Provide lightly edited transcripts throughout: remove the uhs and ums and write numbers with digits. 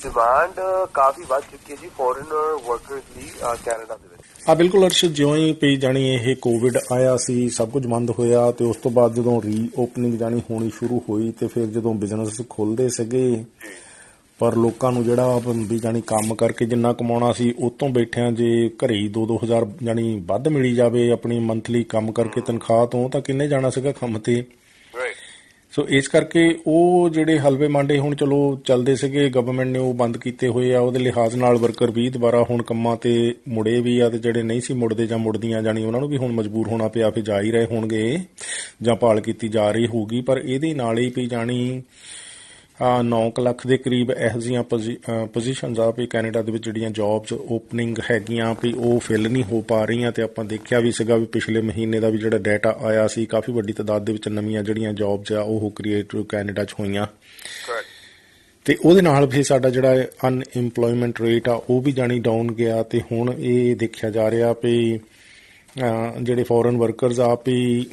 Demand काफी ਵੱਧ ਚੁੱਕੀ ਹੈ ਜੀ ਫੋਰਨਰ ਵਰਕਰਸ ਲਈ ਕੈਨੇਡਾ ਦੇ ਵਿੱਚ। ਹਾਂ ਬਿਲਕੁਲ ਅਰਸ਼, ਜਿਉਂ ਹੀ ਪਈ ਜਾਣੀ ਇਹ ਕੋਵਿਡ ਆਇਆ ਸੀ, ਸਭ ਕੁਝ ਬੰਦ ਹੋਇਆ ਤੇ ਉਸ ਤੋਂ ਬਾਅਦ ਜਦੋਂ ਰੀਓਪਨਿੰਗ ਜਾਣੀ ਹੋਣੀ ਸ਼ੁਰੂ ਹੋਈ ਤੇ ਫਿਰ ਜਦੋਂ ਬਿਜ਼ਨਸ ਖੁੱਲ੍ਹਦੇ ਸੀਗੇ ਪਰ ਲੋਕਾਂ ਨੂੰ ਜਿਹੜਾ ਵੀ ਜਾਣੀ ਕੰਮ ਕਰਕੇ ਜਿੰਨਾ ਕਮਾਉਣਾ ਸੀ ਉਹ ਤੋਂ ਬੈਠਿਆਂ ਜੇ ਘਰੇ ਹੀ 2-2 ਹਜ਼ਾਰ ਜਾਣੀ ਵੱਧ ਮਿਲੀ ਜਾਵੇ ਆਪਣੀ ਮੰਥਲੀ ਕੰਮ ਕਰਕੇ ਤਨਖਾਹ ਤੋਂ ਤਾਂ ਕਿੰਨੇ ਜਾਣਾ ਸੀਗਾ ਕੰਮ ਤੇ। ਸੋ ਇਸ ਕਰਕੇ ਉਹ ਜਿਹੜੇ ਹਲਵੇ ਮਾਂਡੇ ਹੁਣ ਚਲੋ ਚੱਲਦੇ ਸੀਗੇ, ਗਵਰਨਮੈਂਟ ਨੇ ਉਹ ਬੰਦ ਕੀਤੇ ਹੋਏ ਆ। ਉਹਦੇ ਲਿਹਾਜ਼ ਨਾਲ ਵਰਕਰ ਵੀ ਦੁਬਾਰਾ ਹੁਣ ਕੰਮਾਂ ਤੇ ਮੁੜੇ ਵੀ ਆ ਤੇ ਜਿਹੜੇ ਨਹੀਂ ਸੀ ਮੁੜਦੇ ਜਾਂ ਮੁੜਦੀਆਂ ਜਾਣੀ ਉਹਨਾਂ ਨੂੰ ਵੀ ਹੁਣ ਮਜਬੂਰ ਹੋਣਾ ਪਿਆ, ਫਿਰ ਜਾ ਹੀ ਰਹੇ ਹੋਣਗੇ ਜਾਂ ਭਾਲ ਕੀਤੀ ਜਾ ਰਹੀ ਹੋਊਗੀ। ਪਰ ਇਹਦੇ ਨਾਲ ਹੀ ਵੀ ਜਾਣੀ 9 ਲੱਖ ਦੇ ਕਰੀਬ ਇਹੋ ਜਿਹੀਆਂ ਪੋਜੀਸ਼ਨਸ ਆ ਵੀ ਕੈਨੇਡਾ ਦੇ ਵਿੱਚ ਜਿਹੜੀਆਂ ਜੋਬਸ ਓਪਨਿੰਗ ਹੈਗੀਆਂ ਵੀ ਉਹ ਫਿਲ ਨਹੀਂ ਹੋ ਪਾ ਰਹੀਆਂ। ਤੇ ਆਪਾਂ ਦੇਖਿਆ ਵੀ ਸੀਗਾ ਵੀ ਪਿਛਲੇ ਮਹੀਨੇ ਦਾ ਵੀ ਜਿਹੜਾ ਡਾਟਾ ਆਇਆ ਸੀ, ਕਾਫੀ ਵੱਡੀ ਤਾਦਾਦ ਦੇ ਵਿੱਚ ਨਵੀਆਂ ਜਿਹੜੀਆਂ ਜੋਬਸ ਆ ਉਹ ਕ੍ਰੀਏਟ ਕੈਨੇਡਾ 'ਚ ਹੋਈਆਂ ਤੇ ਉਹਦੇ ਨਾਲ ਫਿਰ ਸਾਡਾ ਜਿਹੜਾ ਅਨਇੰਪਲੋਇਮੈਂਟ ਰੇਟ ਆ ਉਹ ਵੀ ਜਾਣੀ ਡਾਊਨ ਗਿਆ। ਤੇ ਹੁਣ ਇਹ ਦੇਖਿਆ ਜਾ ਰਿਹਾ ਵੀ ਜਿਹੜੇ ਫੋਰਨ ਵਰਕਰਸ ਆ ਵੀ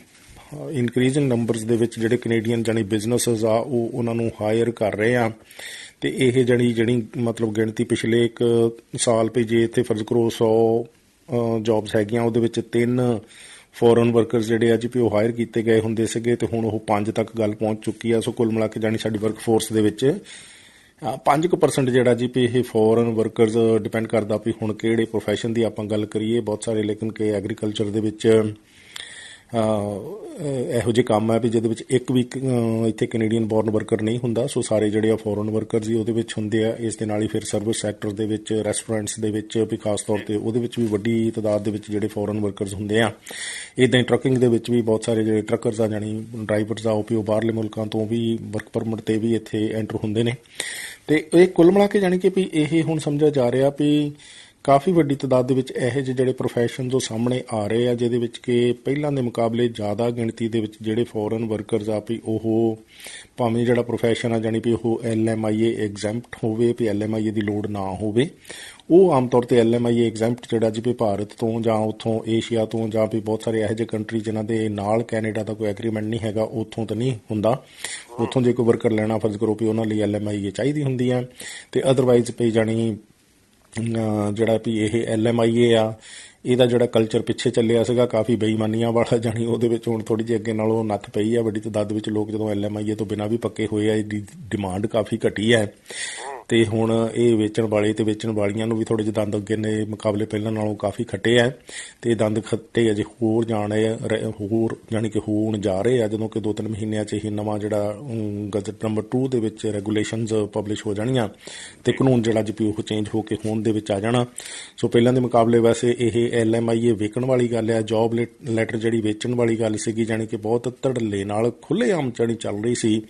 ਇਨਕਰੀਜ਼ਿੰਗ ਨੰਬਰਸ ਦੇ ਵਿੱਚ ਜਿਹੜੇ ਕੈਨੇਡੀਅਨ ਜਾਣੀ ਬਿਜ਼ਨਸਿਸ ਆ ਉਹ ਉਹਨਾਂ ਨੂੰ ਹਾਇਰ ਕਰ ਰਹੇ ਆ। ਤੇ ਇਹ ਜਿਹੜੀ ਮਤਲਬ ਗਿਣਤੀ ਪਿਛਲੇ ਇੱਕ ਸਾਲ ਵੀ ਜੇ ਇੱਥੇ ਫਰਜ਼ ਕਰੋ 100 ਜੋਬਸ ਹੈਗੀਆਂ ਉਹਦੇ ਵਿੱਚ 3 ਫੋਰਨ ਵਰਕਰਸ ਜਿਹੜੇ ਅੱਜ ਵੀ ਉਹ ਹਾਇਰ ਕੀਤੇ ਗਏ ਹੁੰਦੇ ਸੀਗੇ ਤੇ ਹੁਣ ਉਹ 5 ਤੱਕ ਗੱਲ ਪਹੁੰਚ ਚੁੱਕੀ ਆ। ਸੋ ਕੁੱਲ ਮਿਲਾ ਕੇ ਜਾਣੀ ਸਾਡੀ ਵਰਕਫੋਰਸ ਦੇ ਵਿੱਚ 5% ਜਿਹੜਾ ਜੀ ਵੀ ਇਹ ਫੋਰਨ ਵਰਕਰਸ ਡਿਪੈਂਡ ਕਰਦਾ ਵੀ ਹੁਣ ਕਿਹੜੇ ਪ੍ਰੋਫੈਸ਼ਨ ਦੀ ਆਪਾਂ ਗੱਲ ਕਰੀਏ। ਬਹੁਤ ਸਾਰੇ ਲੇਕਿਨ ਕਿ ਐਗਰੀਕਲਚਰ ਦੇ ਵਿੱਚ ਇਹੋ ਜਿਹੇ ਕੰਮ ਹੈ ਵੀ ਜਿਹਦੇ ਵਿੱਚ ਇੱਕ ਵੀ ਇੱਥੇ ਕੈਨੇਡੀਅਨ ਬੋਰਨ ਵਰਕਰ ਨਹੀਂ ਹੁੰਦਾ। ਸੋ ਸਾਰੇ ਜਿਹੜੇ ਆ ਫੋਰਨ ਵਰਕਰਸ ਹੀ ਉਹਦੇ ਵਿੱਚ ਹੁੰਦੇ ਆ। ਇਸ ਦੇ ਨਾਲ ਹੀ ਫਿਰ ਸਰਵਿਸ ਸੈਕਟਰ ਦੇ ਵਿੱਚ, ਰੈਸਟੋਰੈਂਟਸ ਦੇ ਵਿੱਚ ਵੀ ਖਾਸ ਤੌਰ 'ਤੇ ਉਹਦੇ ਵਿੱਚ ਵੀ ਵੱਡੀ ਤਾਦਾਦ ਦੇ ਵਿੱਚ ਜਿਹੜੇ ਫੋਰਨ ਵਰਕਰਸ ਹੁੰਦੇ ਆ। ਇੱਦਾਂ ਹੀ ਟਰੱਕਿੰਗ ਦੇ ਵਿੱਚ ਵੀ ਬਹੁਤ ਸਾਰੇ ਜਿਹੜੇ ਟਰੱਕਰਸ ਆ ਜਾਣੀ ਡਰਾਈਵਰਸ ਆ ਉਹ ਬਾਹਰਲੇ ਮੁਲਕਾਂ ਤੋਂ ਵੀ ਵਰਕ ਪਰਮਿਟ 'ਤੇ ਵੀ ਇੱਥੇ ਐਂਟਰ ਹੁੰਦੇ ਨੇ। ਤੇ ਇਹ ਕੁੱਲ ਮਿਲਾ ਕੇ ਜਾਣੀ ਕਿ ਵੀ ਇਹ ਹੁਣ ਸਮਝਿਆ ਜਾ ਰਿਹਾ ਵੀ ਕਾਫੀ ਵੱਡੀ ਤਾਦਾਦ ਦੇ ਵਿੱਚ ਇਹੋ ਜਿਹੇ ਜਿਹੜੇ ਪ੍ਰੋਫੈਸ਼ਨਸ ਉਹ ਸਾਹਮਣੇ ਆ ਰਹੇ ਆ ਜਿਹਦੇ ਵਿੱਚ ਕਿ ਪਹਿਲਾਂ ਦੇ ਮੁਕਾਬਲੇ ਜ਼ਿਆਦਾ ਗਿਣਤੀ ਦੇ ਵਿੱਚ ਜਿਹੜੇ ਫੋਰਨ ਵਰਕਰਸ ਆ ਵੀ ਉਹ ਭਾਵੇਂ ਜਿਹੜਾ ਪ੍ਰੋਫੈਸ਼ਨ ਆ ਜਾਣੀ ਵੀ ਉਹ LMIA ਐਗਜ਼ੈਂਪਟ ਹੋਵੇ, ਵੀ LMIA ਦੀ ਲੋੜ ਨਾ ਹੋਵੇ। ਉਹ ਆਮ ਤੌਰ 'ਤੇ LMIA ਐਗਜ਼ੈਂਪਟ ਜਿਹੜਾ ਜਿਵੇਂ ਭਾਰਤ ਤੋਂ ਜਾਂ ਉੱਥੋਂ ਏਸ਼ੀਆ ਤੋਂ ਜਾਂ ਵੀ ਬਹੁਤ ਸਾਰੇ ਇਹੋ ਜਿਹੇ ਕੰਟਰੀ ਜਿਨ੍ਹਾਂ ਦੇ ਨਾਲ ਕੈਨੇਡਾ ਦਾ ਕੋਈ ਐਗਰੀਮੈਂਟ ਨਹੀਂ ਹੈਗਾ ਉੱਥੋਂ ਤਾਂ ਨਹੀਂ ਹੁੰਦਾ। ਉੱਥੋਂ ਜੇ ਕੋਈ ਵਰਕਰ ਲੈਣਾ ਫਰਜ਼ ਕਰੋ ਵੀ ਉਹਨਾਂ ਲਈ LMIA ਚਾਹੀਦੀ ਹੁੰਦੀ ਹੈ ਤੇ ਅਦਰਵਾਈਜ਼ ਪਈ ਜਾਣੀ ਜਿਹੜਾ ਵੀ ਇਹ LMIA ਆ ਇਹਦਾ ਜਿਹੜਾ ਕਲਚਰ ਪਿੱਛੇ ਚੱਲਿਆ ਸੀਗਾ ਕਾਫੀ ਬੇਈਮਾਨੀਆਂ ਵਾਲਾ ਜਾਣੀ ਉਹਦੇ ਵਿੱਚ ਹੁਣ ਥੋੜ੍ਹੀ ਜਿਹੀ ਅੱਗੇ ਨਾਲੋਂ ਨੱਥ ਪਈ ਆ। ਵੱਡੀ ਤਾਦਾਦ ਵਿੱਚ ਲੋਕ ਜਦੋਂ LMIA ਤੋਂ ਬਿਨਾਂ ਵੀ ਪੱਕੇ ਹੋਏ ਆ, ਇਹਦੀ ਡਿਮਾਂਡ ਕਾਫੀ ਘਟੀ ਹੈ ਤੇ ਹੁਣ ਇਹ ਵੇਚਣ ਵਾਲੇ ਤੇ ਵੇਚਣ ਵਾਲੀਆਂ ਨੂੰ ਵੀ ਥੋੜ੍ਹੇ ਜਿਹੇ ਦੰਦ ਅੱਗੇ ਨੇ ਮੁਕਾਬਲੇ ਪਹਿਲਾਂ ਨਾਲੋਂ ਕਾਫੀ ਖੱਟੇ ਹੈ ਤੇ ਦੰਦ ਖੱਟੇ ਅਜੇ ਹੋਰ ਹੋਰ ਜਾਣੀ ਕਿ ਹੋਣ ਜਾ ਰਹੇ ਆ ਜਦੋਂ ਕਿ 2-3 ਮਹੀਨਿਆਂ 'ਚ ਹੀ ਨਵਾਂ ਜਿਹੜਾ ਗਜ਼ਟ ਨੰਬਰ 2 ਦੇ ਵਿੱਚ ਰੈਗੂਲੇਸ਼ਨਸ ਪਬਲਿਸ਼ ਹੋ ਜਾਣੀਆਂ ਤੇ ਕਾਨੂੰਨ ਜਿਹੜਾ ਜੀ ਉਹ ਚੇਂਜ ਹੋ ਕੇ ਹੋਣ ਦੇ ਵਿੱਚ ਆ ਜਾਣਾ। ਸੋ ਪਹਿਲਾਂ ਦੇ ਮੁਕਾਬਲੇ ਵੈਸੇ ਇਹ LMIA ਵੇਚਣ ਵਾਲੀ ਗੱਲ ਆ, ਜੋਬ ਲੈਟਰ ਜਿਹੜੀ ਵੇਚਣ ਵਾਲੀ ਗੱਲ ਸੀਗੀ ਜਾਣੀ ਕਿ ਬਹੁਤ ਧੜੱਲੇ ਨਾਲ ਖੁੱਲ੍ਹੇਆਮ ਜਾਣੀ ਚੱਲ ਰਹੀ ਸੀ।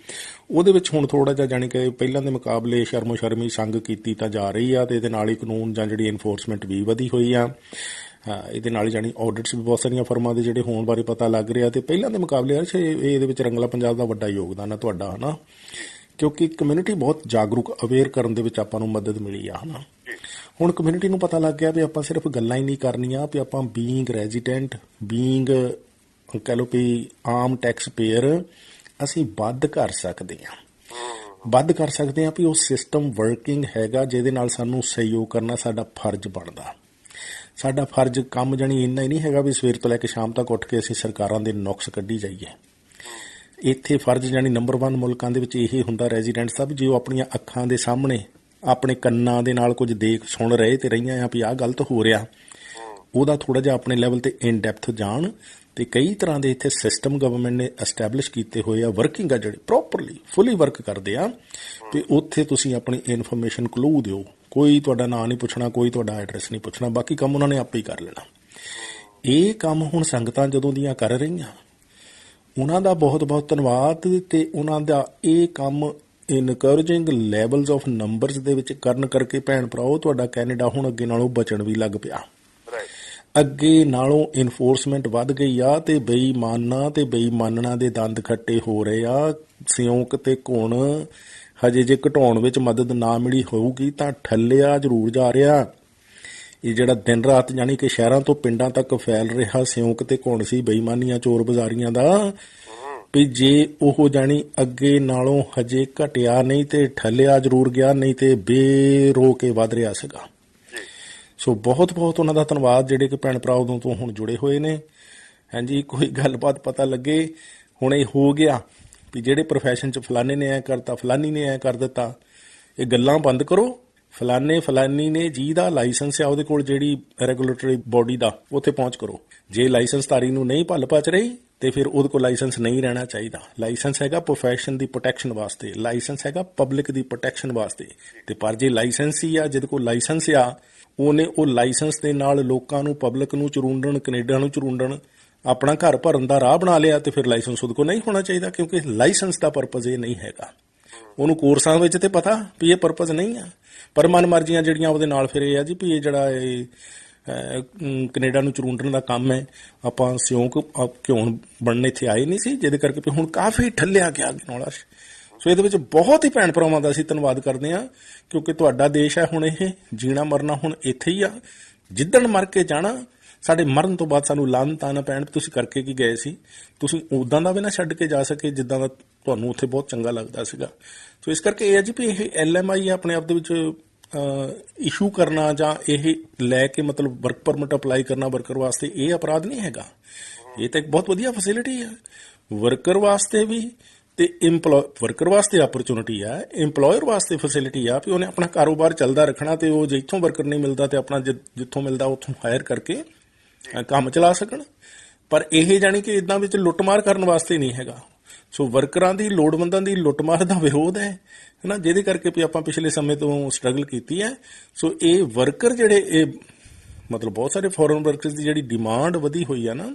ਉਹਦੇ ਵਿੱਚ ਹੁਣ ਥੋੜ੍ਹਾ ਜਿਹਾ ਜਾਣੀ ਕਿ ਪਹਿਲਾਂ ਦੇ ਮੁਕਾਬਲੇ ਸ਼ਰਮੋ-ਸ਼ਰਮੀ ਸੰਗ ਕੀਤੀ ਤਾਂ ਜਾ ਰਹੀ ਆ ਤੇ ਇਹਦੇ ਨਾਲ ਹੀ ਕਾਨੂੰਨ ਜਾਂ ਜਿਹੜੀ ਇਨਫੋਰਸਮੈਂਟ ਵੀ ਵਧੀ ਹੋਈ ਆ। ਇਹਦੇ ਨਾਲ ਹੀ ਜਾਣੀ ਆਡਿਟਸ ਵੀ ਬਹੁਤ ਸਾਰੀਆਂ ਫਰਮਾਂ ਦੇ ਜਿਹੜੇ ਹੋਣ ਬਾਰੇ ਪਤਾ ਲੱਗ ਰਿਹਾ ਤੇ ਪਹਿਲਾਂ ਦੇ ਮੁਕਾਬਲੇ ਇਹਦੇ ਵਿੱਚ ਰੰਗਲਾ ਪੰਜਾਬ ਦਾ ਵੱਡਾ ਯੋਗਦਾਨ ਆ ਤੁਹਾਡਾ, ਹੈ ਨਾ, ਕਿਉਂਕਿ ਕਮਿਊਨਿਟੀ ਬਹੁਤ ਜਾਗਰੂਕ ਅਵੇਅਰ ਕਰਨ ਦੇ ਵਿੱਚ ਆਪਾਂ ਨੂੰ ਮਦਦ ਮਿਲੀ ਆ, ਹੈ ਨਾ। ਹੁਣ ਕਮਿਊਨਿਟੀ ਨੂੰ ਪਤਾ ਲੱਗ ਗਿਆ ਵੀ ਆਪਾਂ ਸਿਰਫ ਗੱਲਾਂ ਹੀ ਨਹੀਂ ਕਰਨੀਆਂ ਵੀ ਆਪਾਂ ਬੀਇੰਗ ਰੈਜ਼ੀਡੈਂਟ, ਬੀਇੰਗ ਕਹਿ ਲਓ ਵੀ ਆਮ ਟੈਕਸ ਪੇਅਰ ਅਸੀਂ ਵੱਧ ਕਰ ਸਕਦੇ ਹਾਂ ਵੀ ਉਹ ਸਿਸਟਮ ਵਰਕਿੰਗ ਹੈਗਾ ਜਿਹਦੇ ਨਾਲ ਸਾਨੂੰ ਸਹਿਯੋਗ ਕਰਨਾ ਸਾਡਾ ਫਰਜ਼ ਬਣਦਾ। ਸਾਡਾ ਫਰਜ਼ ਕੰਮ ਜਾਣੀ ਇੰਨਾ ਹੀ ਨਹੀਂ ਹੈਗਾ ਵੀ ਸਵੇਰ ਤੋਂ ਲੈ ਕੇ ਸ਼ਾਮ ਤੱਕ ਉੱਠ ਕੇ ਅਸੀਂ ਸਰਕਾਰਾਂ ਦੇ ਨੁਕਸ ਕੱਢੀ ਜਾਈਏ। ਇੱਥੇ ਫਰਜ਼ ਜਾਣੀ ਨੰਬਰ 1 ਮੁਲਕਾਂ ਦੇ ਵਿੱਚ ਇਹ ਹੁੰਦਾ ਰੈਜ਼ੀਡੈਂਟਸ ਦਾ ਵੀ ਜੇ ਉਹ ਆਪਣੀਆਂ ਅੱਖਾਂ ਦੇ ਸਾਹਮਣੇ ਆਪਣੇ ਕੰਨਾਂ ਦੇ ਨਾਲ ਕੁਝ ਦੇਖ ਸੁਣ ਰਹੇ ਤੇ ਰਹੀਆਂ ਆ ਵੀ ਆਹ ਗਲਤ ਹੋ ਰਿਹਾ, ਉਹਦਾ ਥੋੜ੍ਹਾ ਜਿਹਾ ਆਪਣੇ ਲੈਵਲ 'ਤੇ ਇਨ ਡੈਪਥ ਜਾਣ। ਤੇ ਕਈ ਤਰ੍ਹਾਂ ਦੇ ਇੱਥੇ ਸਿਸਟਮ ਗਵਰਨਮੈਂਟ ਨੇ ਐਸਟੈਬਲਿਸ਼ ਕੀਤੇ ਹੋਏ ਆ ਵਰਕਿੰਗ ਆ ਜਿਹੜੇ ਪ੍ਰੋਪਰਲੀ ਫੁੱਲੀ ਵਰਕ ਕਰਦੇ ਆ ਤੇ ਉੱਥੇ ਤੁਸੀਂ ਆਪਣੀ ਇਨਫੋਰਮੇਸ਼ਨ ਕਲੂ ਦਿਓ। ਕੋਈ ਤੁਹਾਡਾ ਨਾਂ ਨਹੀਂ ਪੁੱਛਣਾ, ਕੋਈ ਤੁਹਾਡਾ ਐਡਰੈਸ ਨਹੀਂ ਪੁੱਛਣਾ, ਬਾਕੀ ਕੰਮ ਉਹਨਾਂ ਨੇ ਆਪੇ ਹੀ ਕਰ ਲੈਣਾ। ਇਹ ਕੰਮ ਹੁਣ ਸੰਗਤਾਂ ਜਦੋਂ ਦੀਆਂ ਕਰ ਰਹੀਆਂ ਉਹਨਾਂ ਦਾ ਬਹੁਤ ਬਹੁਤ ਧੰਨਵਾਦ ਤੇ ਉਹਨਾਂ ਦਾ ਇਹ ਕੰਮ ਇਨਕਰੇਜਿੰਗ ਲੈਵਲਸ ਆਫ ਨੰਬਰਸ ਦੇ ਵਿੱਚ ਕਰਨ ਕਰਕੇ ਭੈਣ ਭਰਾਓ ਤੁਹਾਡਾ ਕੈਨੇਡਾ ਹੁਣ ਅੱਗੇ ਨਾਲੋਂ ਬਚਣ ਵੀ ਲੱਗ ਪਿਆ। ਅੱਗੇ ਨਾਲੋਂ ਇਨਫੋਰਸਮੈਂਟ ਵੱਧ ਗਈ ਆ ਤੇ ਬੇਈਮਾਨਾਂ ਤੇ ਬੇਈਮਾਨਣਾ ਦੇ ਦੰਦ ਖੱਟੇ ਹੋ ਰਹੇ ਆ। ਸਿਉਂਕ ਤੇ ਘੁਣ ਹਜੇ ਜੇ ਘਟਾਉਣ ਵਿੱਚ ਮਦਦ ਨਾ ਮਿਲੀ ਹੋਊਗੀ ਤਾਂ ਠੱਲਿਆ ਜ਼ਰੂਰ ਜਾ ਰਿਹਾ। ਇਹ ਜਿਹੜਾ ਦਿਨ ਰਾਤ ਜਾਣੀ ਕਿ ਸ਼ਹਿਰਾਂ ਤੋਂ ਪਿੰਡਾਂ ਤੱਕ ਫੈਲ ਰਿਹਾ ਸਿਉਂਕ ਤੇ ਘੁਣ ਸੀ, ਬੇਈਮਾਨੀਆਂ, ਚੋਰ ਬਜ਼ਾਰੀਆਂ ਦਾ, ਵੀ ਜੇ ਉਹ ਜਾਣੀ ਅੱਗੇ ਨਾਲੋਂ ਹਜੇ ਘਟਿਆ ਨਹੀਂ ਤੇ ਠੱਲਿਆ ਜ਼ਰੂਰ ਗਿਆ, ਨਹੀਂ ਤੇ ਬੇਰੋ ਕੇ ਵੱਧ ਰਿਹਾ ਸੀਗਾ। ਸੋ ਬਹੁਤ ਬਹੁਤ ਉਹਨਾਂ ਦਾ ਧੰਨਵਾਦ ਜਿਹੜੇ ਕਿ ਭੈਣ ਭਰਾ ਉਦੋਂ ਤੋਂ ਹੁਣ ਜੁੜੇ ਹੋਏ ਨੇ। ਹਾਂਜੀ, ਕੋਈ ਗੱਲਬਾਤ ਪਤਾ ਲੱਗੇ ਹੁਣ ਇਹ ਹੋ ਗਿਆ ਵੀ ਜਿਹੜੇ ਪ੍ਰੋਫੈਸ਼ਨ 'ਚ ਫਲਾਣੇ ਨੇ ਐ ਕਰਤਾ, ਫਲਾਨੀ ਨੇ ਐ ਕਰ ਦਿੱਤਾ, ਇਹ ਗੱਲਾਂ ਬੰਦ ਕਰੋ। ਫਲਾਨੀ ਨੇ ਜਿਹਦਾ ਲਾਇਸੈਂਸ ਆ ਉਹਦੇ ਕੋਲ ਜਿਹੜੀ ਰੈਗੂਲੇਟਰੀ ਬੋਡੀ ਦਾ ਉੱਥੇ ਪਹੁੰਚ ਕਰੋ। ਜੇ ਲਾਇਸੈਂਸਧਾਰੀ ਨੂੰ ਨਹੀਂ ਭੱਲ ਪਚ ਰਹੀ ਤੇ ਫਿਰ ਉਹਦੇ ਕੋਲ ਲਾਇਸੈਂਸ ਨਹੀਂ ਰਹਿਣਾ ਚਾਹੀਦਾ। ਲਾਇਸੈਂਸ ਹੈਗਾ ਪ੍ਰੋਫੈਸ਼ਨ ਦੀ ਪ੍ਰੋਟੈਕਸ਼ਨ ਵਾਸਤੇ, ਲਾਇਸੈਂਸ ਹੈਗਾ ਪਬਲਿਕ ਦੀ ਪ੍ਰੋਟੈਕਸ਼ਨ ਵਾਸਤੇ। ਤੇ ਪਰ ਜੇ ਲਾਇਸੈਂਸ ਹੀ ਆ, ਜਿਹਦੇ ਕੋਲ ਲਾਇਸੈਂਸ ਆ, ਉਹਨੇ ਉਹ ਲਾਇਸੈਂਸ ਦੇ ਨਾਲ ਲੋਕਾਂ ਨੂੰ, ਪਬਲਿਕ ਨੂੰ ਚੁਰੁੰਡਣ, ਕੈਨੇਡਾ ਨੂੰ ਚੁਰੁੰਡਣ, ਆਪਣਾ ਘਰ ਭਰਨ ਦਾ ਰਾਹ ਬਣਾ ਲਿਆ ਤੇ ਫਿਰ ਲਾਇਸੈਂਸ ਉਹਦੇ ਕੋਲ ਨਹੀਂ ਹੋਣਾ ਚਾਹੀਦਾ, ਕਿਉਂਕਿ ਲਾਇਸੈਂਸ ਦਾ ਪਰਪਸ ਇਹ ਨਹੀਂ ਹੈਗਾ। ਉਹਨੂੰ ਕੋਰਸਾਂ ਵਿੱਚ ਤੇ ਪਤਾ ਵੀ ਇਹ ਪਰਪਸ ਨਹੀਂ ਆ, ਪਰ ਮਨ ਮਰਜ਼ੀਆਂ ਜਿਹੜੀਆਂ ਉਹਦੇ ਨਾਲ ਫਿਰ ਇਹ ਆ ਜੀ ਵੀ ਇਹ ਜਿਹੜਾ ਇਹ ਕੈਨੇਡਾ ਨੂੰ ਚੁਰੁੰਡਣ ਦਾ ਕੰਮ ਹੈ, ਆਪਾਂ ਸਿਉਂਕ ਘਿਉਣ ਬਣਨ ਇੱਥੇ ਆਏ ਨਹੀਂ ਸੀ, ਜਿਹਦੇ ਕਰਕੇ ਹੁਣ ਕਾਫੀ ਠੱਲਿਆ ਗਿਆ ਅੱਗੇ ਨਾਲ। ਸੋ ਇਹਦੇ ਵਿੱਚ ਬਹੁਤ ਹੀ ਭੈਣ ਭਰਾਵਾਂ ਦਾ ਅਸੀਂ ਧੰਨਵਾਦ ਕਰਦੇ ਹਾਂ, ਕਿਉਂਕਿ ਤੁਹਾਡਾ ਦੇਸ਼ ਹੈ ਹੁਣ, ਇਹ ਜੀਣਾ ਮਰਨਾ ਹੁਣ ਇੱਥੇ ਹੀ ਆ। ਜਿੱਦਣ ਮਰ ਕੇ ਜਾਣਾ, ਸਾਡੇ ਮਰਨ ਤੋਂ ਬਾਅਦ ਸਾਨੂੰ ਲਾਹਨਤਾਂ ਨਾ ਪੈਣ ਤੁਸੀਂ ਕਰਕੇ ਕੀ ਗਏ ਸੀ, ਤੁਸੀਂ ਉੱਦਾਂ ਦਾ ਵੀ ਨਾ ਛੱਡ ਕੇ ਜਾ ਸਕੇ ਜਿੱਦਾਂ ਦਾ ਤੁਹਾਨੂੰ ਉੱਥੇ ਬਹੁਤ ਚੰਗਾ ਲੱਗਦਾ ਸੀਗਾ। ਸੋ ਇਸ ਕਰਕੇ ਇਹ ਹੈ ਜੀ ਵੀ ਇਹ LMI ਆਪਣੇ ਆਪ ਦੇ ਵਿੱਚ ਇਸ਼ੂ ਕਰਨਾ ਜਾਂ ਇਹ ਲੈ ਕੇ ਮਤਲਬ ਵਰਕ ਪਰਮਿਟ ਅਪਲਾਈ ਕਰਨਾ ਵਰਕਰ ਵਾਸਤੇ ਇਹ ਅਪਰਾਧ ਨਹੀਂ ਹੈਗਾ। ਇਹ ਤਾਂ ਇੱਕ ਬਹੁਤ ਵਧੀਆ ਫੈਸਿਲਿਟੀ ਹੈ ਵਰਕਰ ਵਾਸਤੇ ਵੀ, ਤੇ ਵਰਕਰ ਵਾਸਤੇ ਆਪਰਚੁਨਿਟੀ ਆ, ਇੰਪਲੋਇਰ ਵਾਸਤੇ ਫੈਸਿਲਿਟੀ ਆ ਵੀ ਉਹਨੇ ਆਪਣਾ ਕਾਰੋਬਾਰ ਚੱਲਦਾ ਰੱਖਣਾ ਤੇ ਉਹ ਜਿੱਥੋਂ ਵਰਕਰ ਨਹੀਂ ਮਿਲਦਾ ਤੇ ਆਪਣਾ ਜਿੱਥੋਂ ਮਿਲਦਾ ਉੱਥੋਂ ਹਾਇਰ ਕਰਕੇ ਕੰਮ ਚਲਾ ਸਕਣ। ਪਰ ਇਹ ਜਾਣੀ ਕਿ ਇਦਾਂ ਵਿੱਚ ਲੁੱਟਮਾਰ ਕਰਨ ਵਾਸਤੇ ਨਹੀਂ ਹੈਗਾ। ਸੋ ਵਰਕਰਾਂ ਦੀ, ਲੋੜਵੰਦਾਂ ਦੀ ਲੁੱਟਮਾਰ ਦਾ ਵਿਰੋਧ ਹੈ ਨਾ, ਜਿਹਦੇ ਕਰਕੇ ਵੀ ਆਪਾਂ ਪਿਛਲੇ ਸਮੇਂ ਤੋਂ ਸਟਰਗਲ ਕੀਤੀ ਹੈ। ਸੋ ਇਹ ਵਰਕਰ ਜਿਹੜੇ ਇਹ ਮਤਲਬ ਬਹੁਤ ਸਾਰੇ ਫੋਰਨ ਵਰਕਰਸ ਦੀ ਜਿਹੜੀ ਡਿਮਾਂਡ ਵਧੀ ਹੋਈ ਆ ਨਾ,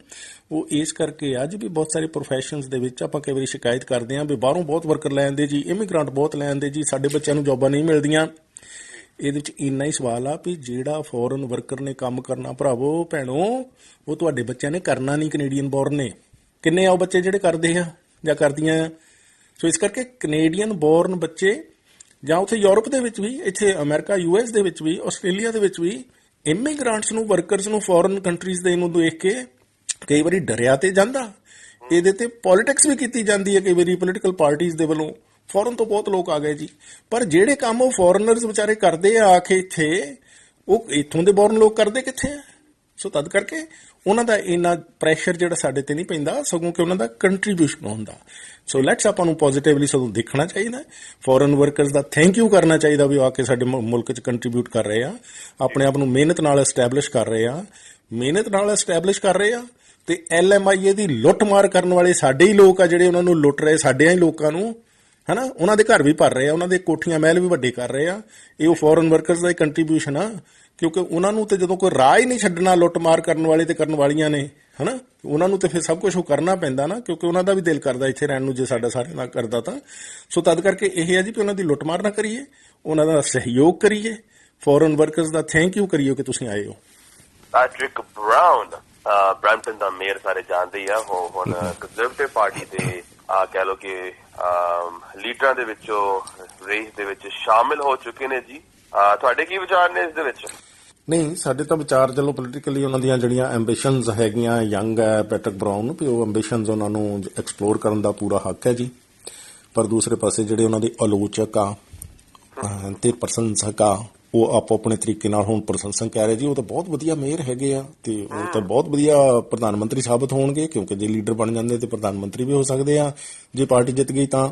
ਉਹ ਇਸ ਕਰਕੇ ਅੱਜ ਵੀ ਬਹੁਤ ਸਾਰੇ ਪ੍ਰੋਫੈਸ਼ਨਸ ਦੇ ਵਿੱਚ ਆਪਾਂ ਕਈ ਵਾਰੀ ਸ਼ਿਕਾਇਤ ਕਰਦੇ ਹਾਂ ਵੀ ਬਾਹਰੋਂ ਬਹੁਤ ਵਰਕਰ ਲੈ ਆਉਂਦੇ ਜੀ, ਇਮੀਗ੍ਰੈਂਟ ਬਹੁਤ ਲੈ ਆਉਂਦੇ ਜੀ, ਸਾਡੇ ਬੱਚਿਆਂ ਨੂੰ ਜੌਬਾਂ ਨਹੀਂ ਮਿਲਦੀਆਂ। ਇਹਦੇ ਵਿੱਚ ਇੰਨਾ ਹੀ ਸਵਾਲ ਆ ਵੀ ਜਿਹੜਾ ਫੋਰਨ ਵਰਕਰ ਨੇ ਕੰਮ ਕਰਨਾ ਭਰਾਵੋ ਭੈਣੋ, ਉਹ ਤੁਹਾਡੇ ਬੱਚਿਆਂ ਨੇ ਕਰਨਾ ਨਹੀਂ, ਕੈਨੇਡੀਅਨ ਬੋਰਨ ਨੇ। ਕਿੰਨੇ ਆ ਉਹ ਬੱਚੇ ਜਿਹੜੇ ਕਰਦੇ ਆ ਜਾਂ ਕਰਦੀਆਂ ਆ। ਸੋ ਇਸ ਕਰਕੇ ਕੈਨੇਡੀਅਨ ਬੋਰਨ ਬੱਚੇ ਜਾਂ ਉੱਥੇ ਯੂਰਪ ਦੇ ਵਿੱਚ ਵੀ, ਇੱਥੇ ਅਮਰੀਕਾ US ਦੇ ਵਿੱਚ ਵੀ, ਆਸਟ੍ਰੇਲੀਆ ਦੇ ਵਿੱਚ ਵੀ ਇਮੀਗ੍ਰੈਂਟਸ ਨੂੰ, ਵਰਕਰਸ ਨੂੰ ਫੋਰਨ ਕੰਟਰੀਜ਼ ਦੇ ਨੂੰ ਦੇਖ ਕੇ ਕਈ ਵਾਰੀ ਡਰਿਆ ਤੇ ਜਾਂਦਾ। ਇਹਦੇ ਤੇ ਪੋਲਿਟਿਕਸ ਵੀ ਕੀਤੀ ਜਾਂਦੀ ਹੈ ਕਈ ਵਾਰੀ ਪੋਲੀਟੀਕਲ ਪਾਰਟੀਆਂ ਦੇ ਵੱਲੋਂ। ਫੋਰਨ ਤੋਂ ਬਹੁਤ ਲੋਕ ਆ ਗਏ ਜੀ, ਪਰ ਜਿਹੜੇ ਕੰਮ ਉਹ ਫੋਰਨਰਸ ਵਿਚਾਰੇ ਕਰਦੇ ਆ ਕੇ ਇੱਥੇ, ਉਹ ਇੱਥੋਂ ਦੇ ਬੋਰਨ ਲੋਕ ਕਰਦੇ ਕਿੱਥੇ ਆ। ਸੋ ਤਦ ਕਰਕੇ ਉਹਨਾਂ ਦਾ ਇੰਨਾ ਪ੍ਰੈਸ਼ਰ ਜਿਹੜਾ ਸਾਡੇ ਤੇ ਨਹੀਂ ਪੈਂਦਾ, ਸਗੋਂ ਕਿ ਉਹਨਾਂ ਦਾ ਕੰਟਰੀਬਿਊਸ਼ਨ ਹੁੰਦਾ। ਸੋ ਲੈਟਸ ਆਪਾਂ ਨੂੰ ਪੋਜ਼ਿਟਿਵਲੀ ਸਗੋਂ ਦੇਖਣਾ ਚਾਹੀਦਾ। Foreign workers the thank you ਕਰਨਾ ਚਾਹੀਦਾ ਵੀ ਆ ਕੇ ਸਾਡੇ ਮੁਲਕ 'ਚ ਕੰਟਰੀਬਿਊਟ ਕਰ ਰਹੇ ਆ, ਆਪਣੇ ਆਪ ਨੂੰ ਮਿਹਨਤ ਨਾਲ ਐਸਟੈਬਲਿਸ਼ ਕਰ ਰਹੇ ਆ, ਤੇ LMI ਦੀ ਲੁੱਟਮਾਰ ਕਰਨ ਵਾਲੇ ਸਾਡੇ ਹੀ ਲੋਕ ਆ ਜਿਹੜੇ ਉਹਨਾਂ ਨੂੰ ਲੁੱਟ ਰਹੇ, ਸਾਡੇ ਹੀ ਲੋਕਾਂ ਨੂੰ, ਹਨਾ, ਉਹਨਾਂ ਦੇ ਘਰ ਵੀ ਭਰ ਰਹੇ ਆ, ਉਹਨਾਂ ਦੇ ਕੋਠੀਆਂ ਮਹਿਲ ਵੀ ਵੱਡੇ ਕਰ ਰਹੇ ਆ। ਇਹ ਉਹ ਫੋਰਨ ਵਰਕਰਸ ਦਾ ਹੀ ਕੰਟਰੀਬਿਊਸ਼ਨ ਆ, ਕਿਉਂਕਿ ਉਹਨਾਂ ਨੂੰ ਤੇ ਜਦੋਂ ਕੋਈ ਰਾਹ ਹੀ ਨਹੀਂ ਛੱਡਣਾ ਲੁੱਟਮਾਰ ਕਰਨ ਵਾਲੇ ਤੇ ਕਰਨ ਵਾਲੀਆਂ ਨੇ, ਹਨਾ, ਉਹਨਾਂ ਨੂੰ ਤੇ ਫਿਰ ਸਭ ਕੁਝ ਉਹ ਕਰਨਾ ਪੈਂਦਾ ਨਾ, ਕਿਉਂਕਿ ਉਹਨਾਂ ਦਾ ਵੀ ਦਿਲ ਕਰਦਾ ਇੱਥੇ ਰਹਿਣ ਨੂੰ, ਜੇ ਸਾਡਾ ਸਾਰਿਆਂ ਦਾ ਕਰਦਾ ਤਾਂ। ਸੋ ਤਦ ਕਰਕੇ ਇਹ ਹੈ ਜੀ ਕਿ ਉਹਨਾਂ ਦੀ ਲੁੱਟਮਾਰ ਨਾ ਕਰੀਏ, ਉਹਨਾਂ ਦਾ ਸਹਿਯੋਗ ਕਰੀਏ, foreign workers the thank you ਕਰੀਏ ਕਿ ਤੁਸੀਂ ਆਏ ਹੋ। ਪੈਟਰਿਕ ਬਰਾਊਨ, ਬਰੈਂਪਟਨ ਦਾ ਮੇਅਰ ਸਾਰੇ ਜਾਣਦੇ ਆ, ਉਹ ਹੁਣ ਕੰਜ਼ਰਵੇਟਿਵ ਪਾਰਟੀ ਦੇ ਕਹਿ ਲਓ ਕਿ ਲੀਡਰਾਂ ਦੇ ਵਿੱਚੋਂ ਰੇਸ ਦੇ ਵਿੱਚ ਸ਼ਾਮਿਲ ਹੋ ਚੁੱਕੇ ਨੇ ਜੀ। ਤੁਹਾਡੇ ਕੀ ਵਿਚਾਰ ਨੇ ਇਸ ਦੇ ਵਿੱਚ? ਨਹੀਂ, ਸਾਡੇ ਤਾਂ ਵਿਚਾਰ ਚਲੋ ਪੋਲੀਟੀਕਲੀ ਉਹਨਾਂ ਦੀਆਂ ਜਿਹੜੀਆਂ ਐਂਬੀਸ਼ਨਸ ਹੈਗੀਆਂ, ਯੰਗ ਹੈ ਪੈਟਰਿਕ ਬਰਾਊਨ, ਵੀ ਉਹ ਐਂਬੀਸ਼ਨਸ ਉਹਨਾਂ ਨੂੰ ਐਕਸਪਲੋਰ ਕਰਨ ਦਾ ਪੂਰਾ ਹੱਕ ਹੈ ਜੀ। ਪਰ ਦੂਸਰੇ ਪਾਸੇ ਜਿਹੜੇ ਉਹਨਾਂ ਦੇ ਆਲੋਚਕ ਆ ਤੇ ਪ੍ਰਸ਼ੰਸਕ ਆ, ਉਹ ਆਪੋ ਆਪਣੇ ਤਰੀਕੇ ਨਾਲ ਹੁਣ ਪ੍ਰਸ਼ੰਸਕ ਕਹਿ ਰਹੇ ਜੀ ਉਹ ਤਾਂ ਬਹੁਤ ਵਧੀਆ ਮੇਅਰ ਹੈਗੇ ਆ, ਤੇ ਉਹ ਤਾਂ ਬਹੁਤ ਵਧੀਆ ਪ੍ਰਧਾਨ ਮੰਤਰੀ ਸਾਬਤ ਹੋਣਗੇ, ਕਿਉਂਕਿ ਜੇ ਲੀਡਰ ਬਣ ਜਾਂਦੇ ਤੇ ਪ੍ਰਧਾਨ ਮੰਤਰੀ ਵੀ ਹੋ ਸਕਦੇ ਆ ਜੇ ਪਾਰਟੀ ਜਿੱਤ ਗਈ ਤਾਂ।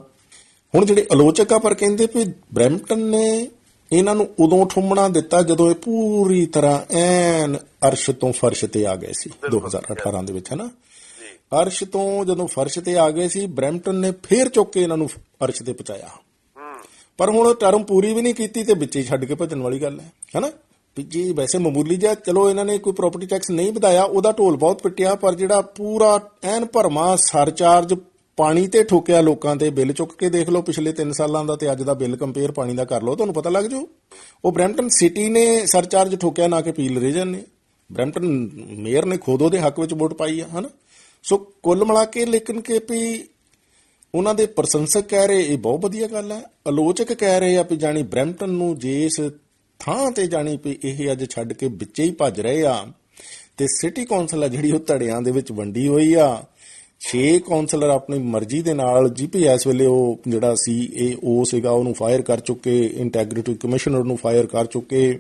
ਹੁਣ ਜਿਹੜੇ ਆਲੋਚਕ ਆ ਪਰ ਕਹਿੰਦੇ ਵੀ ਬਰੈਂਪਟਨ ਨੇ ਇਹਨਾਂ ਨੂੰ ਉਦੋਂ ਠੁੰਮਣਾ ਦਿੱਤਾ ਜਦੋਂ ਇਹ ਪੂਰੀ ਤਰ੍ਹਾਂ ਐਨ ਅਰਸ਼ ਤੋਂ ਫਰਸ਼ ਤੇ ਆ ਗਏ ਸੀ 2018 ਦੇ ਵਿੱਚ, ਹਨਾ। ਅਰਸ਼ ਤੋਂ ਜਦੋਂ ਫਰਸ਼ ਤੇ ਆ ਗਏ ਸੀ, ਬਰੈਂਪਟਨ ਨੇ ਫੇਰ ਚੁੱਕ ਕੇ ਇਹਨਾਂ ਨੂੰ ਅਰਸ਼ ਤੇ ਪਹੁੰਚਾਇਆ। ਪਰ ਹੁਣ ਟਰਮ ਪੂਰੀ ਵੀ ਨਹੀਂ ਕੀਤੀ ਤੇ ਵਿੱਚ ਹੀ ਛੱਡ ਕੇ ਭੱਜਣ ਵਾਲੀ ਗੱਲ ਹੈ, ਹਨਾ। ਵੀ ਜੀ ਵੈਸੇ ਮਾਮੂਲੀ ਜਿਹਾ, ਚਲੋ ਇਹਨਾਂ ਨੇ ਕੋਈ ਪ੍ਰੋਪਰਟੀ ਟੈਕਸ ਨਹੀਂ ਵਧਾਇਆ, ਉਹਦਾ ਢੋਲ ਬਹੁਤ ਪਿੱਟਿਆ, ਪਰ ਜਿਹੜਾ ਪੂਰਾ ਐਨ ਭਰਮਾ ਸਰਚਾਰਜ ਪਾਣੀ ਤੇ ਠੋਕਿਆ ਲੋਕਾਂ ਤੇ, ਬਿੱਲ ਚੁੱਕ ਕੇ ਦੇਖ ਲਓ ਪਿਛਲੇ 3 ਸਾਲਾਂ ਦਾ ਤੇ ਅੱਜ ਦਾ ਬਿੱਲ ਕੰਪੇਅਰ ਪਾਣੀ ਦਾ ਕਰ ਲਓ, ਤੁਹਾਨੂੰ ਪਤਾ ਲੱਗ ਜਾਊ। ਉਹ ਬਰੈਂਪਟਨ ਸਿਟੀ ਨੇ ਸਰਚਾਰਜ ਠੋਕਿਆ, ਨਾ ਕਿ ਪੀਲ ਰੀਜਨ ਨੇ। ਬਰੈਂਪਟਨ ਮੇਅਰ ਨੇ ਖੁਦ ਉਹਦੇ ਹੱਕ ਵਿੱਚ ਵੋਟ ਪਾਈ ਆ, ਹਨਾ। ਸੋ ਕੁੱਲ ਮਿਲਾ ਕੇ ਲੇਕਿਨ ਕਿ ਵੀ ਉਹਨਾਂ ਦੇ ਪ੍ਰਸ਼ੰਸਕ ਕਹਿ ਰਹੇ ਇਹ ਬਹੁਤ ਵਧੀਆ ਗੱਲ ਹੈ, ਆਲੋਚਕ ਕਹਿ ਰਹੇ ਆ ਵੀ ਜਾਣੀ ਬਰੈਂਪਟਨ ਨੂੰ ਜਿਸ ਥਾਂ ਤੇ ਜਾਣੀ ਵੀ ਇਹ ਅੱਜ ਛੱਡ ਕੇ ਵਿੱਚੇ ਹੀ ਭੱਜ ਰਹੇ ਆ, ਤੇ ਸਿਟੀ ਕੌਂਸਲ ਆ ਜਿਹੜੀ ਉਹ ਧੜਿਆਂ ਦੇ ਵਿੱਚ ਵੰਡੀ ਹੋਈ ਆ, 6 ਕਾਉਂਸਲਰ ਆਪਣੀ ਮਰਜ਼ੀ ਦੇ ਨਾਲ ਜੀ ਇਸ ਵੇਲੇ ਉਹ ਜਿਹੜਾ CAO ਸੀਗਾ ਉਹਨੂੰ ਫਾਇਰ ਕਰ ਚੁੱਕੇ, ਇੰਟੈਗ੍ਰਿਟੀ ਕਮਿਸ਼ਨਰ ਨੂੰ ਫਾਇਰ ਕਰ ਚੁੱਕੇ।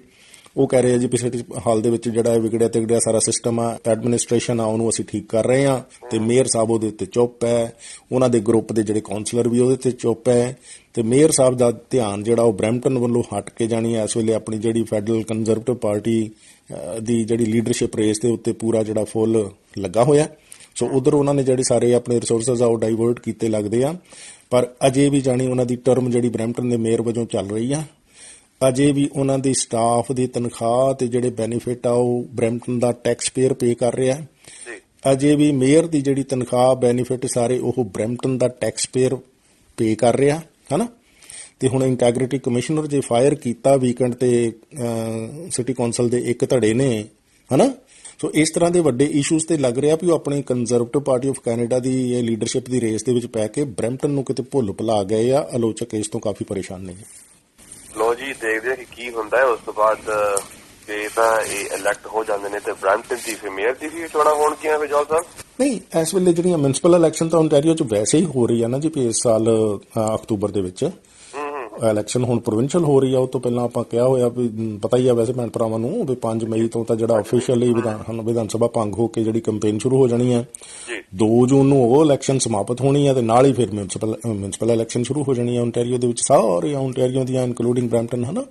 ਉਹ ਕਹਿ ਰਹੇ ਆ ਜੀ ਪਿਛਲੇ ਹਾਲ ਦੇ ਵਿੱਚ ਜਿਹੜਾ ਵਿਗੜਿਆ ਤਿਗੜਿਆ ਸਾਰਾ ਸਿਸਟਮ ਆ, ਐਡਮਿਨਿਸਟ੍ਰੇਸ਼ਨ ਆ, ਉਹਨੂੰ ਅਸੀਂ ਠੀਕ ਕਰ ਰਹੇ ਆ। ਤੇ ਮੇਅਰ ਸਾਹਿਬ ਉਹਦੇ ਉੱਤੇ ਚੁੱਪ ਹੈ, ਉਹਨਾਂ ਦੇ ਗਰੁੱਪ ਦੇ ਜਿਹੜੇ ਕਾਉਂਸਲਰ ਵੀ ਉਹਦੇ ਤੇ ਚੁੱਪ ਹੈ। ਤੇ ਮੇਅਰ ਸਾਹਿਬ ਦਾ ਧਿਆਨ ਜਿਹੜਾ ਉਹ ਬਰੈਂਪਟਨ ਵੱਲੋਂ ਹਟ ਕੇ ਜਾਣੀ ਇਸ ਵੇਲੇ ਆਪਣੀ ਜਿਹੜੀ ਫੈਡਰਲ ਕੰਜ਼ਰਵੇਟਿਵ ਪਾਰਟੀ ਦੀ ਜਿਹੜੀ ਲੀਡਰਸ਼ਿਪ ਰੇਸ ਦੇ ਉੱਤੇ ਪੂਰਾ ਜਿਹੜਾ ਫੁੱਲ ਲੱਗਾ ਹੋਇਆ। ਸੋ ਉਧਰ ਉਹਨਾਂ ਨੇ ਜਿਹੜੇ ਸਾਰੇ ਆਪਣੇ ਰਿਸੋਰਸਸ ਆ ਉਹ ਡਾਈਵਰਟ ਕੀਤੇ ਲੱਗਦੇ ਆ। ਪਰ ਅਜੇ ਵੀ ਜਾਣੀ ਉਹਨਾਂ ਦੀ ਟਰਮ ਜਿਹੜੀ ਬਰੈਂਪਟਨ ਦੇ ਮੇਅਰ ਵਜੋਂ ਚੱਲ ਰਹੀ ਆ। ਅਜੇ ਵੀ ਉਹਨਾਂ ਦੀ ਸਟਾਫ ਦੀ ਤਨਖਾਹ ਤੇ ਜਿਹੜੇ ਬੈਨੀਫਿਟ ਆ ਉਹ ਬਰੈਂਪਟਨ ਦਾ ਟੈਕਸ ਪੇਅਰ ਪੇ ਕਰ ਰਿਹਾ। ਅਜੇ ਵੀ ਮੇਅਰ ਦੀ ਜਿਹੜੀ ਤਨਖਾਹ ਬੈਨੀਫਿਟ ਸਾਰੇ ਉਹ ਬਰੈਂਪਟਨ ਦਾ ਟੈਕਸ ਪੇਅਰ ਪੇ ਕਰ ਰਿਹਾ ਹਨਾ। ਤੇ ਹੁਣ ਇੰਟੈਗ੍ਰਿਟੀ ਕਮਿਸ਼ਨਰ ਜੇ ਫਾਇਰ ਕੀਤਾ ਵੀਕਐਂਡ ਤੇ ਸਿਟੀ ਕੌਂਸਲ ਦੇ ਇੱਕ ਧੜੇ ਨੇ ਹਨਾ। ਸੋ ਇਸ ਤਰ੍ਹਾਂ ਦੇ ਵੱਡੇ ਇਸ਼ੂਜ਼ ਤੇ ਲੱਗ ਰਿਹਾ ਵੀ ਉਹ ਆਪਣੀ ਕੰਜ਼ਰਵੇਟਿਵ ਪਾਰਟੀ ਆਫ ਕੈਨੇਡਾ ਦੀ ਇਹ ਲੀਡਰਸ਼ਿਪ ਦੀ ਰੇਸ ਦੇ ਵਿੱਚ ਪੈ ਕੇ ਬਰੈਂਪਟਨ ਨੂੰ ਕਿਤੇ ਭੁੱਲ ਭੁਲਾ ਗਏ ਆ। ਆਲੋਚਕ ਇਸ ਤੋਂ ਕਾਫੀ ਪਰੇਸ਼ਾਨ ਨੇ। ਲੋ ਜੀ ਦੇਖਦੇ ਆ ਕਿ ਕੀ ਹੁੰਦਾ ਹੈ। ਉਸ ਤੋਂ ਬਾਅਦ ਜੇ ਤਾਂ ਇਹ ਇਲੈਕਟ ਹੋ ਜਾਂਦੇ ਨੇ ਤੇ ਬਰੈਂਪਟਨ ਦੀ ਫਿਰ ਮੇਅਰ ਦੀ ਵੀ ਚੋਣਾਂ ਹੋਣਗੀਆਂ ਵਿਜੋਲ ਸਾਹਿਬ। ਨਹੀਂ, ਇਸ ਵੇਲੇ ਜਿਹੜੀਆਂ ਮਿਊਨਿਸਪਲ ਇਲੈਕਸ਼ਨ ਤਾਂ ਓਨਟਾਰੀਓ 'ਚ ਵੈਸੇ ਹੀ ਹੋ ਰਹੀ ਆ ਨਾ ਜੀ ਵੀ ਇਸ ਸਾਲ ਅਕਤੂਬਰ ਦੇ ਵਿੱਚ ਇਲੈਕਸ਼ਨ ਹੁਣ ਪ੍ਰੋਵਿੰਸ਼ੀਅਲ ਹੋ ਰਹੀ ਆ। ਉਹ ਤੋਂ ਪਹਿਲਾਂ ਆਪਾਂ ਕਿਹਾ ਹੋਇਆ ਵੀ ਪਤਾ ਹੀ ਆ ਵੈਸੇ ਭੈਣ ਭਰਾਵਾਂ ਨੂੰ ਵੀ 5 ਮਈ ਤੋਂ ਤਾਂ ਜਿਹੜਾ ਆਫੀਸ਼ੀਅਲੀ ਵਿਧਾਨ ਸਭਾ ਭੰਗ ਹੋ ਕੇ ਜਿਹੜੀ ਕੰਪੇਨ ਸ਼ੁਰੂ ਹੋ ਜਾਣੀ ਹੈ। 2 ਜੂਨ ਨੂੰ ਉਹ ਇਲੈਕਸ਼ਨ ਸਮਾਪਤ ਹੋਣੀ ਹੈ ਤੇ ਨਾਲ ਹੀ ਫਿਰ ਮਿਊਨਿਸਪਲ ਇਲੈਕਸ਼ਨ ਸ਼ੁਰੂ ਹੋ ਜਾਣੀ ਹੈ ਓਨਟਾਰੀਓ ਦੇ ਵਿੱਚ, ਸਾਰੇ ਓਨਟਾਰੀਓ ਦੀਆਂ ਇਨਕਲੂਡਿੰਗ ਬਰੈਂਪਟਨ ਹਨਾ।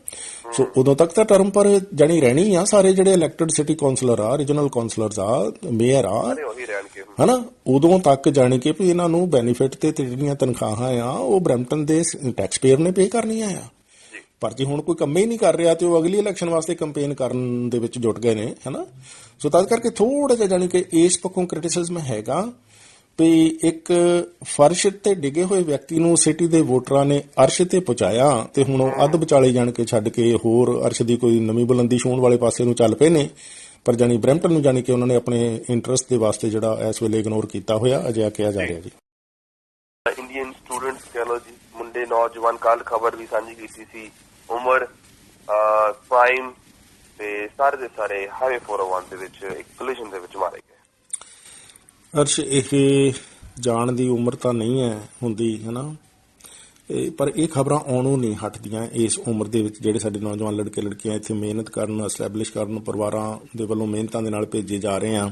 ਸੋ ਉਦੋਂ ਤੱਕ ਤਾਂ ਟਰਮ ਪਰ ਜਾਣੀ ਰਹਿਣੀ ਆ। ਸਾਰੇ ਜਿਹੜੇ ਇਲੈਕਟਡ ਸਿਟੀ ਕੌਂਸਲਰ ਆ, ਰੀਜਨਲ ਕੌਂਸਲਰਸ ਆ, ਮੇਅਰ ਆ ਹਨਾ, ਉਦੋਂ ਤੱਕ ਜਾਣੀ ਕਿ ਵੀ ਇਹਨਾਂ ਨੂੰ ਬੈਨੀਫਿਟ ਤੇ ਜਿਹੜੀਆਂ ਤਨਖਾਹਾਂ ਆ ਉਹ ਬਰੈਂਪਟਨ ਦੇ ਟੈਕਸ ਪੇਅਰ ਨੇ ਪੇ ਕਰਨੀਆਂ ਆ। ਪਰ ਜੇ ਹੁਣ ਕੋਈ ਕੰਮ ਹੀ ਨਹੀਂ ਕਰ ਰਿਹਾ ਤੇ ਉਹ ਅਗਲੀ ਇਲੈਕਸ਼ਨ ਵਾਸਤੇ ਕੰਪੇਨ ਕਰਨ ਦੇ ਵਿੱਚ ਜੁਟ ਗਏ ਨੇ ਹਨਾ। ਸੋ ਤਦ ਕਰਕੇ ਥੋੜਾ ਜਿਹਾ ਜਾਣੀ ਕਿ ਇਸ ਪੱਖੋਂ ਕ੍ਰਿਟਿਸਿਜ਼ਮ ਹੈਗਾ ਵੀ ਇੱਕ ਫਰਸ਼ ਤੇ ਡਿੱਗੇ ਹੋਏ ਵਿਅਕਤੀ ਨੂੰ ਸਿਟੀ ਦੇ ਵੋਟਰਾਂ ਨੇ ਅਰਸ਼ ਤੇ ਪਹੁੰਚਾਇਆ ਤੇ ਹੁਣ ਉਹ ਅੱਧ ਵਿਚਾਲੇ ਜਾਣ ਕੇ ਛੱਡ ਕੇ ਹੋਰ ਅਰਸ਼ ਦੀ ਕੋਈ ਨਵੀਂ ਬੁਲੰਦੀ ਛੂਹਣ ਵਾਲੇ ਪਾਸੇ ਨੂੰ ਚੱਲ ਪਏ ਨੇ। ਪਰ ਜਾਣੀ ਬਰੈਂਪਟਨ ਨੂੰ ਜਾਣੀ ਕਿ ਉਹਨਾਂ ਨੇ ਆਪਣੇ ਇੰਟਰਸਟ ਦੇ ਵਾਸਤੇ ਜਿਹੜਾ ਇਸ ਵੇਲੇ ਇਗਨੋਰ ਕੀਤਾ ਹੋਇਆ ਅਜਿਹਾ ਕਿਹਾ ਜਾ ਰਿਹਾ ਜੀ। ਇੰਡੀਅਨ ਸਟੂਡੈਂਟਸ ਕਹ ਲੋ ਜੀ, ਮੁੰਡੇ ਨੌਜਵਾਨ, ਕੱਲ ਖਬਰ ਵੀ ਸਾਂਝੀ ਕੀਤੀ ਸੀ, ਉਮਰ ਪ੍ਰਾਈਮ ਤੇ ਸਾਰੇ ਦੇ ਸਾਰੇ ਹਾਈਵੇ 401 ਦੇ ਵਿੱਚ ਇੱਕ ਕੋਲੀਜਨ ਦੇ ਵਿੱਚ ਮਾਰੇ ਗਏ। ਅਰਸ਼ ਇਹ ਜਾਣ ਦੀ ਉਮਰ ਤਾਂ ਨਹੀਂ ਹੈ ਹੁੰਦੀ ਹਨਾ, ਪਰ ਇਹ ਖਬਰਾਂ ਆਉਣੋਂ ਨਹੀਂ ਹਟਦੀਆਂ ਇਸ ਉਮਰ ਦੇ ਵਿੱਚ। ਜਿਹੜੇ ਸਾਡੇ ਨੌਜਵਾਨ ਲੜਕੇ ਲੜਕੀਆਂ ਇੱਥੇ ਮਿਹਨਤ ਕਰਨ, ਐਸਟੈਬਲਿਸ਼ ਕਰਨ, ਪਰਿਵਾਰਾਂ ਦੇ ਵੱਲੋਂ ਮਿਹਨਤਾਂ ਦੇ ਨਾਲ ਭੇਜੇ ਜਾ ਰਹੇ ਆ।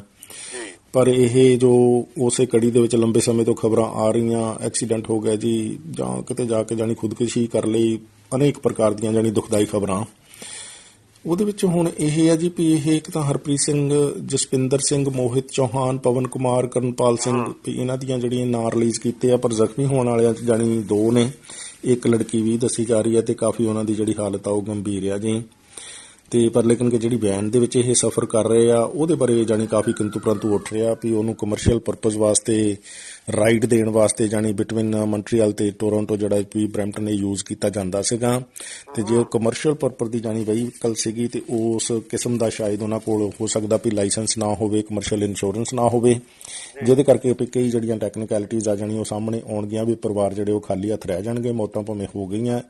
ਪਰ ਇਹ ਜੋ ਉਸੇ ਕੜੀ ਦੇ ਵਿੱਚ ਲੰਬੇ ਸਮੇਂ ਤੋਂ ਖਬਰਾਂ ਆ ਰਹੀਆਂ, ਐਕਸੀਡੈਂਟ ਹੋ ਗਿਆ ਜੀ ਜਾਂ ਕਿਤੇ ਜਾ ਕੇ ਜਾਣੀ ਖੁਦਕੁਸ਼ੀ ਕਰ ਲਈ, ਅਨੇਕ ਪ੍ਰਕਾਰ ਦੀਆਂ ਜਾਣੀ ਦੁਖਦਾਈ ਖਬਰਾਂ, ਉਹਦੇ ਵਿੱਚ ਹੁਣ ਇਹ ਆ ਜੀ ਵੀ ਇਹ ਇੱਕ ਤਾਂ ਹਰਪ੍ਰੀਤ ਸਿੰਘ, ਜਸਪਿੰਦਰ ਸਿੰਘ, ਮੋਹਿਤ ਚੌਹਾਨ, ਪਵਨ ਕੁਮਾਰ, ਕਰਨਪਾਲ ਸਿੰਘ ਵੀ ਇਹਨਾਂ ਦੀਆਂ ਜਿਹੜੀਆਂ ਨਾਂ ਰਿਲੀਜ਼ ਕੀਤੇ ਆ। ਪਰ ਜ਼ਖਮੀ ਹੋਣ ਵਾਲਿਆਂ 'ਚ ਜਾਣੀ 2 ਨੇ, ਇੱਕ ਲੜਕੀ ਵੀ ਦੱਸੀ ਜਾ ਰਹੀ ਹੈ ਤੇ ਕਾਫੀ ਉਹਨਾਂ ਦੀ ਜਿਹੜੀ ਹਾਲਤ ਆ ਉਹ ਗੰਭੀਰ ਆ ਜੀ। ਤੇ ਪਰ ਲੇਕਿਨ ਕਿ ਜਿਹੜੀ ਵੈਨ ਦੇ ਵਿੱਚ ਇਹ ਸਫ਼ਰ ਕਰ ਰਹੇ ਆ ਉਹਦੇ ਬਾਰੇ ਜਾਣੀ ਕਾਫੀ ਕਿੰਤੂ ਪ੍ਰੰਤੂ ਉੱਠ ਰਿਹਾ ਵੀ ਉਹਨੂੰ ਕਮਰਸ਼ੀਅਲ ਪਰਪਸ ਵਾਸਤੇ ਰਾਈਡ ਦੇਣ ਵਾਸਤੇ ਜਾਣੀ ਬਿਟਵੀਨ ਮੌਂਟਰੀਅਲ ਤੇ ਟੋਰਾਂਟੋ ਜਿਹੜਾ ਵੀ ਬਰੈਂਪਟਨ ਨੇ ਯੂਜ਼ ਕੀਤਾ ਜਾਂਦਾ ਸੀਗਾ। ਤੇ ਜੇ ਉਹ ਕਮਰਸ਼ੀਅਲ ਪਰਪਸ ਦੀ ਜਾਣੀ ਵਹੀਕਲ ਸੀਗੀ ਤੇ ਉਸ ਕਿਸਮ ਦਾ ਸ਼ਾਇਦ ਉਹਨਾਂ ਕੋਲ ਹੋ ਸਕਦਾ ਵੀ ਲਾਇਸੈਂਸ ਨਾ ਹੋਵੇ, ਕਮਰਸ਼ੀਅਲ ਇੰਸ਼ੋਰੈਂਸ ਨਾ ਹੋਵੇ, ਜਿਹਦੇ ਕਰਕੇ ਕਈ ਜਿਹੜੀਆਂ ਟੈਕਨੀਕੈਲਿਟੀਜ਼ ਆ ਜਾਣੀ ਉਹ ਸਾਹਮਣੇ ਆਉਣਗੀਆਂ ਵੀ ਪਰਿਵਾਰ ਜਿਹੜੇ ਉਹ ਖਾਲੀ ਹੱਥ ਰਹਿ ਜਾਣਗੇ। ਮੌਤਾਂ ਭਾਵੇਂ ਹੋ ਗਈਆਂ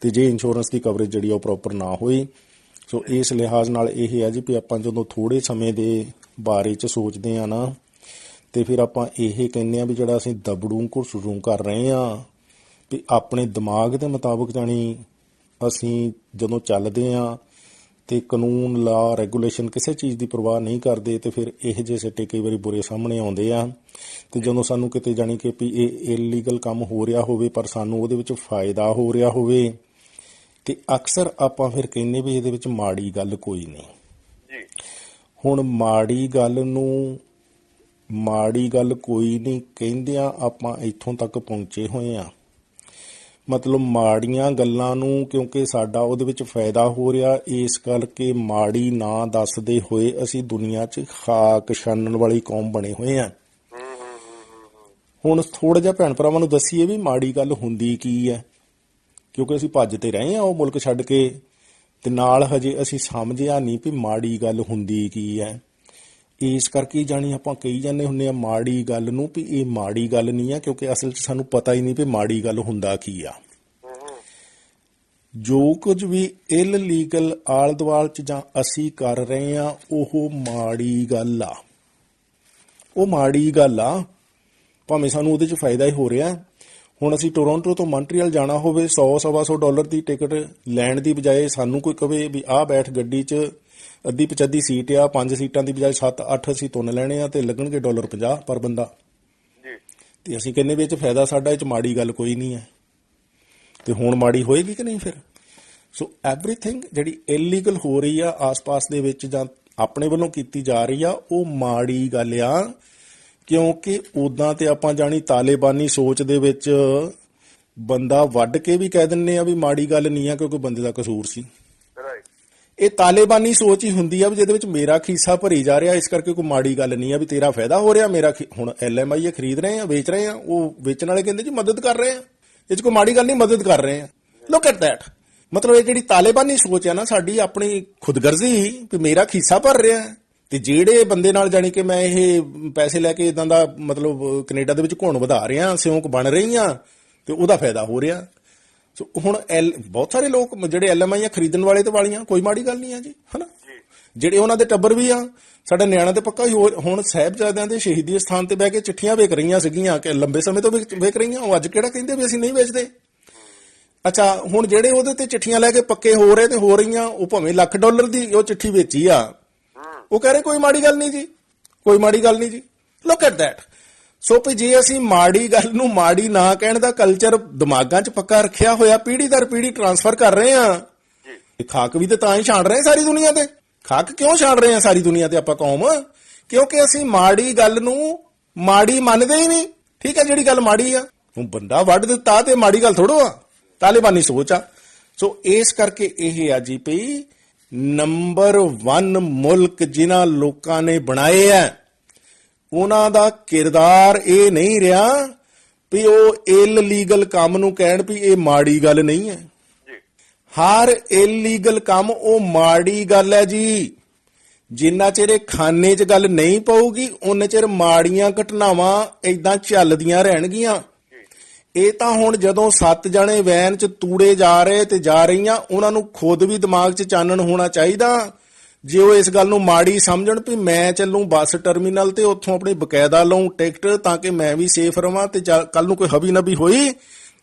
ਤੇ ਜੇ ਇੰਸ਼ੋਰੈਂਸ ਦੀ ਕਵਰੇਜ ਜਿਹੜੀ ਉਹ ਪ੍ਰੋਪਰ ਨਾ ਹੋਈ। ਸੋ ਇਸ ਲਿਹਾਜ਼ ਨਾਲ ਇਹ ਹੈ ਜੀ ਵੀ ਆਪਾਂ ਜਦੋਂ ਥੋੜੇ ਸਮੇਂ ਦੇ ਬਾਰੇ 'ਚ ਸੋਚਦੇ ਆ ਨਾ ਤੇ ਫਿਰ ਆਪਾਂ ਇਹ ਕਹਿੰਦੇ ਆ ਵੀ ਜਿਹੜਾ ਅਸੀਂ ਦਬੜੂ ਘੁਸੜੂ ਕਰ ਰਹੇ ਆ ਵੀ ਆਪਣੇ ਦਿਮਾਗ ਦੇ ਮੁਤਾਬਕ ਜਾਣੀ ਅਸੀਂ ਜਦੋਂ ਚੱਲਦੇ ਆ ਤੇ ਕਾਨੂੰਨ, ਲਾ, ਰੈਗੂਲੇਸ਼ਨ ਕਿਸੇ ਚੀਜ਼ ਦੀ ਪਰਵਾਹ ਨਹੀਂ ਕਰਦੇ ਤੇ ਫਿਰ ਇਹ ਜਿਹੇ ਸਿੱਟੇ ਕਈ ਵਾਰੀ ਬੁਰੇ ਸਾਹਮਣੇ ਆਉਂਦੇ ਆ। ਤੇ ਜਦੋਂ ਸਾਨੂੰ ਕਿਤੇ ਜਾਣੀ ਕਿ ਵੀ ਇਹ ਇਲੀਗਲ ਕੰਮ ਹੋ ਰਿਹਾ ਹੋਵੇ ਪਰ ਸਾਨੂੰ ਉਹਦੇ ਵਿੱਚ ਫਾਇਦਾ ਹੋ ਰਿਹਾ ਹੋਵੇ ਤੇ ਅਕਸਰ ਆਪਾਂ ਫਿਰ ਕਹਿੰਦੇ ਵੀ ਇਹਦੇ ਵਿੱਚ ਮਾੜੀ ਗੱਲ ਕੋਈ ਨਹੀਂ। ਹੁਣ ਮਾੜੀ ਗੱਲ ਕੋਈ ਨਹੀਂ ਕਹਿੰਦਿਆਂ ਆਪਾਂ ਇੱਥੋਂ ਤੱਕ ਪਹੁੰਚੇ ਹੋਏ ਆ। ਮਤਲਬ ਮਾੜੀਆਂ ਗੱਲਾਂ ਨੂੰ ਕਿਉਂਕਿ ਸਾਡਾ ਉਹਦੇ ਵਿੱਚ ਫਾਇਦਾ ਹੋ ਰਿਹਾ ਇਸ ਕਰਕੇ ਮਾੜੀ ਨਾ ਦੱਸਦੇ ਹੋਏ ਅਸੀਂ ਦੁਨੀਆ 'ਚ ਖਾਕ ਛਾਨਣ ਵਾਲੀ ਕੌਮ ਬਣੇ ਹੋਏ ਆ। ਹੁਣ ਥੋੜਾ ਜਿਹਾ ਭੈਣ ਭਰਾਵਾਂ ਨੂੰ ਦੱਸੀਏ ਵੀ ਮਾੜੀ ਗੱਲ ਹੁੰਦੀ ਕੀ ਹੈ, ਕਿਉਂਕਿ ਅਸੀਂ ਭੱਜ ਤੇ ਰਹੇ ਆ ਉਹ ਮੁਲਕ ਛੱਡ ਕੇ ਤੇ ਨਾਲ ਹਜੇ ਅਸੀਂ ਸਮਝਿਆ ਨਹੀਂ ਵੀ ਮਾੜੀ ਗੱਲ ਹੁੰਦੀ ਕੀ ਹੈ। ਇਸ ਕਰਕੇ ਜਾਣੀ ਆਪਾਂ ਕਹੀ ਜਾਂਦੇ ਹੁੰਦੇ ਆ ਮਾੜੀ ਗੱਲ ਨੂੰ ਵੀ ਇਹ ਮਾੜੀ ਗੱਲ ਨਹੀਂ ਆ, ਕਿਉਂਕਿ ਅਸਲ 'ਚ ਸਾਨੂੰ ਪਤਾ ਹੀ ਨਹੀਂ ਵੀ ਮਾੜੀ ਗੱਲ ਹੁੰਦਾ ਕੀ ਆ। ਜੋ ਕੁਝ ਵੀ ਇਲੀਗਲ ਆਲ ਦੁਆਲ 'ਚ ਜਾਂ ਅਸੀਂ ਕਰ ਰਹੇ ਆ ਉਹ ਮਾੜੀ ਗੱਲ ਆ, ਉਹ ਮਾੜੀ ਗੱਲ ਆ। ਭਾਵੇਂ ਸਾਨੂੰ ਉਹਦੇ 'ਚ ਫਾਇਦਾ ਹੀ ਹੋ ਰਿਹਾ। ਹੁਣ ਅਸੀਂ ਟੋਰਾਂਟੋ ਤੋਂ ਮੌਂਟਰੀਅਲ ਜਾਣਾ ਹੋਵੇ, $100-125 ਦੀ ਟਿਕਟ ਲੈਣ ਦੀ ਬਜਾਏ ਸਾਨੂੰ ਕੋਈ ਕਵੇ ਵੀ ਆਹ ਬੈਠ ਗੱਡੀ 'ਚ, ਅੱਧੀ ਪਚੱਧੀ ਸੀਟ ਆ, 5 ਸੀਟਾਂ ਦੀ ਬਜਾਏ 7-8 ਅਸੀਂ ਤੁੰਨ ਲੈਣੇ ਆ ਤੇ ਲੱਗਣਗੇ $50 ਪਰ ਬੰਦਾ, ਤੇ ਅਸੀਂ ਕਹਿੰਦੇ ਵੀ ਇਹ 'ਚ ਫਾਇਦਾ ਸਾਡਾ, ਇਹ 'ਚ ਮਾੜੀ ਗੱਲ ਕੋਈ ਨਹੀਂ ਹੈ। ਤੇ ਹੁਣ ਮਾੜੀ ਹੋਏਗੀ ਕਿ ਨਹੀਂ ਫਿਰ? ਸੋ ਐਵਰੀਥਿੰਗ ਜਿਹੜੀ ਇਲੀਗਲ ਹੋ ਰਹੀ ਆ ਆਸ-ਪਾਸ ਦੇ ਵਿੱਚ ਜਾਂ ਆਪਣੇ ਵੱਲੋਂ ਕੀਤੀ ਜਾ ਰਹੀ ਆ, ਉਹ ਮਾੜੀ ਗੱਲ ਆ, ਕਿਉਂਕਿ ਉਦਾਂ ਤੇ ਆਪਾਂ ਜਾਣੀ ਤਾਲਿਬਾਨੀ ਸੋਚ ਦੇ ਵਿੱਚ ਬੰਦਾ ਵੱਢ ਕੇ ਵੀ ਕਹਿ ਦਿੰਦੇ ਆ ਵੀ ਮਾੜੀ ਗੱਲ ਨਹੀਂ ਆ ਕਿਉਂਕਿ ਬੰਦੇ ਦਾ ਕਸੂਰ ਸੀ। ਇਹ ਤਾਲਿਬਾਨੀ ਸੋਚ ਹੀ ਹੁੰਦੀ ਆ ਵੀ ਜਿਹਦੇ ਵਿੱਚ ਮੇਰਾ ਖੀਸਾ ਭਰੀ ਜਾ ਰਿਹਾ, ਇਸ ਕਰਕੇ ਕੋਈ ਮਾੜੀ ਗੱਲ ਨਹੀਂ ਆ ਵੀ ਤੇਰਾ ਫਾਇਦਾ ਹੋ ਰਿਹਾ। ਮੇਰਾ ਹੁਣ LMI ਖਰੀਦ ਰਹੇ ਆ, ਵੇਚ ਰਹੇ ਆ, ਉਹ ਵੇਚਣ ਵਾਲੇ ਕਹਿੰਦੇ ਜੀ ਮਦਦ ਕਰ ਰਹੇ ਆ, ਇਹ 'ਚ ਕੋਈ ਮਾੜੀ ਗੱਲ ਨਹੀਂ, ਮਦਦ ਕਰ ਰਹੇ ਆ। Look at that. ਮਤਲਬ ਇਹ ਜਿਹੜੀ ਤਾਲਿਬਾਨੀ ਸੋਚ ਆ ਨਾ ਸਾਡੀ, ਆਪਣੀ ਖੁਦਗਰਜ਼ੀ ਵੀ ਮੇਰਾ ਖੀਸਾ ਭਰ ਰਿਹਾ, ਤੇ ਜਿਹੜੇ ਬੰਦੇ ਨਾਲ ਜਾਣੀ ਕਿ ਮੈਂ ਇਹ ਪੈਸੇ ਲੈ ਕੇ ਇਦਾਂ ਦਾ ਮਤਲਬ ਕੈਨੇਡਾ ਦੇ ਵਿੱਚ ਘੁਣ ਵਧਾ ਰਿਹਾ, ਸਿਉਂਕ ਬਣ ਰਹੀ ਆ, ਤੇ ਉਹਦਾ ਫਾਇਦਾ ਹੋ ਰਿਹਾ। ਸੋ ਹੁਣ ਬਹੁਤ ਸਾਰੇ ਲੋਕ ਜਿਹੜੇ LMI ਖਰੀਦਣ ਵਾਲੇ ਤੇ ਵਾਲੀਆਂ, ਕੋਈ ਮਾੜੀ ਗੱਲ ਨਹੀਂ ਆ ਜੀ, ਹਨਾ। ਜਿਹੜੇ ਉਹਨਾਂ ਦੇ ਟੱਬਰ ਵੀ ਆ, ਸਾਡਾ ਨਿਆਣਾ ਤੇ ਪੱਕਾ ਹੀ ਹੁਣ ਸਾਹਿਬਜ਼ਾਦਿਆਂ ਦੇ ਸ਼ਹੀਦੀ ਸਥਾਨ ਤੇ ਬਹਿ ਕੇ ਚਿੱਠੀਆਂ ਵੇਖ ਰਹੀਆਂ ਸੀਗੀਆਂ ਕਿ ਲੰਬੇ ਸਮੇਂ ਤੋਂ ਵੇਖ ਰਹੀਆਂ, ਉਹ ਅੱਜ ਕਿਹੜਾ ਕਹਿੰਦੇ ਵੀ ਅਸੀਂ ਨਹੀਂ ਵੇਚਦੇ। ਅੱਛਾ, ਹੁਣ ਜਿਹੜੇ ਉਹਦੇ ਤੇ ਚਿੱਠੀਆਂ ਲੈ ਕੇ ਪੱਕੇ ਹੋ ਰਹੇ ਤੇ ਹੋ ਰਹੀਆਂ, ਉਹ ਭਾਵੇਂ $1,00,000 ਦੀ ਉਹ ਚਿੱਠੀ ਵੇਚੀ ਆ, ਉਹ ਕਹਿ ਰਹੇ ਕੋਈ ਮਾੜੀ ਗੱਲ ਨਹੀਂ ਜੀ, ਕੋਈ ਮਾੜੀ ਗੱਲ ਨਹੀਂ ਜੀ। Look at that. ਸੋ ਵੀ ਜੇ ਅਸੀਂ ਮਾੜੀ ਗੱਲ ਨੂੰ ਮਾੜੀ ਨਾ ਕਹਿਣ ਦਾ ਕਲਚਰ ਦਿਮਾਗਾਂ 'ਚ ਪੱਕਾ ਰੱਖਿਆ ਹੋਇਆ, ਪੀੜ੍ਹੀ ਦਰ ਪੀੜ੍ਹੀ ਟਰਾਂਸਫਰ ਕਰ ਰਹੇ ਆ, ਖਾਕ ਵੀ ਤੇ ਤਾਂ ਹੀ ਛਾਂਟ ਰਹੇ ਸਾਰੀ ਦੁਨੀਆ ਤੇ। ਖਾਕ ਕਿਉਂ ਛਾਂਟ ਰਹੇ ਆ ਸਾਰੀ ਦੁਨੀਆ ਤੇ ਆਪਾਂ ਕੌਮ? ਕਿਉਂਕਿ ਅਸੀਂ ਮਾੜੀ ਗੱਲ ਨੂੰ ਮਾੜੀ ਮੰਨਦੇ ਹੀ ਨਹੀਂ। ਠੀਕ ਹੈ, ਜਿਹੜੀ ਗੱਲ ਮਾੜੀ ਆ, ਹੁਣ ਬੰਦਾ ਵੱਢ ਦਿੱਤਾ ਤੇ ਮਾੜੀ ਗੱਲ ਥੋੜੋ ਆ, ਤਾਲਿਬਾਨੀ ਸੋਚ ਆ। ਸੋ ਇਸ ਕਰਕੇ ਇਹ ਆ ਜੀ ਪਈ ਨੰਬਰ 1 ਮੁਲਕ ਜਿਨ੍ਹਾਂ ਲੋਕਾਂ ਨੇ ਬਣਾਏ ਆ, ਉਹਨਾਂ ਦਾ ਕਿਰਦਾਰ ਇਹ ਨਹੀਂ ਰਿਹਾ ਵੀ ਉਹ ਇਲੀਗਲ ਕੰਮ ਨੂੰ ਕਹਿਣ ਵੀ ਇਹ ਮਾੜੀ ਗੱਲ ਨਹੀਂ ਹੈ। ਹਰ ਇਲੀਗਲ ਕੰਮ ਉਹ ਮਾੜੀ ਗੱਲ ਹੈ ਜੀ। ਜਿੰਨਾ ਚਿਰ ਇਹ ਖਾਨੇ 'ਚ ਗੱਲ ਨਹੀਂ ਪਊਗੀ, ਉਨੇ ਚਿਰ ਮਾੜੀਆਂ ਘਟਨਾਵਾਂ ਏਦਾਂ ਚੱਲਦੀਆਂ ਰਹਿਣਗੀਆਂ। ਇਹ ਤਾਂ ਹੁਣ ਜਦੋਂ 7 ਜਣੇ ਵੈਨ 'ਚ ਤੂੜੇ ਜਾ ਰਹੇ ਤੇ ਜਾ ਰਹੀਆਂ, ਉਹਨਾਂ ਨੂੰ ਖੁਦ ਵੀ ਦਿਮਾਗ 'ਚ ਚਾਨਣ ਹੋਣਾ ਚਾਹੀਦਾ। ਜੇ ਉਹ ਇਸ ਗੱਲ ਨੂੰ ਮਾੜੀ ਸਮਝਣ ਵੀ ਮੈਂ ਚੱਲੂੰ ਬੱਸ ਟਰਮੀਨਲ ਤੇ ਉੱਥੋਂ ਆਪਣੀ ਬਕਾਇਦਾ ਲਊਂ ਟਿਕਟ ਤਾਂ ਕਿ ਮੈਂ ਵੀ ਸੇਫ ਰਵਾਂ, ਤੇ ਕੱਲ ਨੂੰ ਕੋਈ ਹਬੀ ਨਬੀ ਹੋਈ